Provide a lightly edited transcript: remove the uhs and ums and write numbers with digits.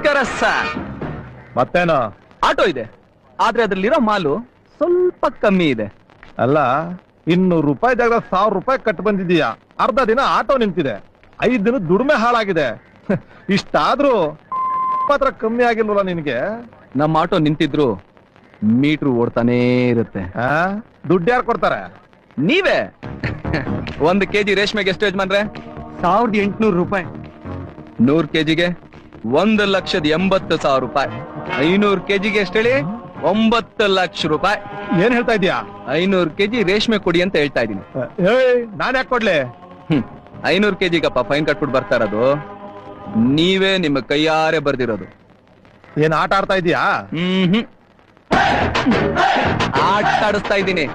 ನಮಸ್ಕಾರ sir. ಮತ್ತೇನೋ? Auto ಇದೆ, ಆದ್ರೆ ಅದ್ರಲ್ಲಿರೋ ಮಾಲು ಸ್ವಲ್ಪ ಕಮ್ಮಿ ಇದೆ. ಅಲ್ಲ, 200 ರೂಪಾಯಿ ಜಾಗ 1000 ರೂಪಾಯಿ ಕಟ್ ಬಂದಿದೀಯಾ, ಅರ್ಧ ದಿನ ಆಟೋ ನಿಂತಿದೆ, 5 ದಿನ ದುಡಿಮೆ ಹಾಳಾಗಿದೆ. ಇಷ್ಟಾದ್ರೂ ಮಾತ್ರ ಕಮ್ಮಿ ಆಗಿಲ್ವಲ್ಲ ನಿನ್ಗೆ? ನಮ್ಮ ಆಟೋ ನಿಂತಿದ್ರು ಮೀಟ್ರು ಓಡ್ತಾನೇ ಇರುತ್ತೆ. ದುಡ್ಡು ಯಾರು ಕೊಡ್ತಾರೆ? ನೀವೇ. 1 ಕೆಜಿ ರೇಷ್ಮೆಗೆ ಎಷ್ಟು ಯಜಮಾನ್ರೆ? 1800 ರೂಪಾಯಿ. 100 ಕೆಜಿಗೆ 1,80,000 ರೂಪಾಯಿ. 500 ಕೆಜಿಗೆ ಎಷ್ಟು ಹೇಳಿ? 9 ಲಕ್ಷ ರೂಪಾಯಿ. ಏನ್ ಹೇಳ್ತಾ ಇದೀಯಾ? 500 ಕೆಜಿ ರೇಷ್ಮೆ ಕೊಡಿ ಅಂತ ಹೇಳ್ತಾ ಇದೀನಿ. ನಾನ್ ಯಾಕೆ ಕೊಡ್ಲಿ? 500 ಕೆಜಿಗಪ್ಪ ಫೈನ್ ಕಟ್ಬಿಟ್ಟು ಬರ್ತಾ ಇರೋದು. ನೀವೇ ನಿಮ್ಮ ಕೈಯಾರೆ ಬರ್ದಿರೋದು. ಏನ್ ಆಟ ಆಡ್ತಾ ಇದೀಯಾ? ಆಟ ಆಡಿಸ್ತಾ ಇದ್ದೀನಿ.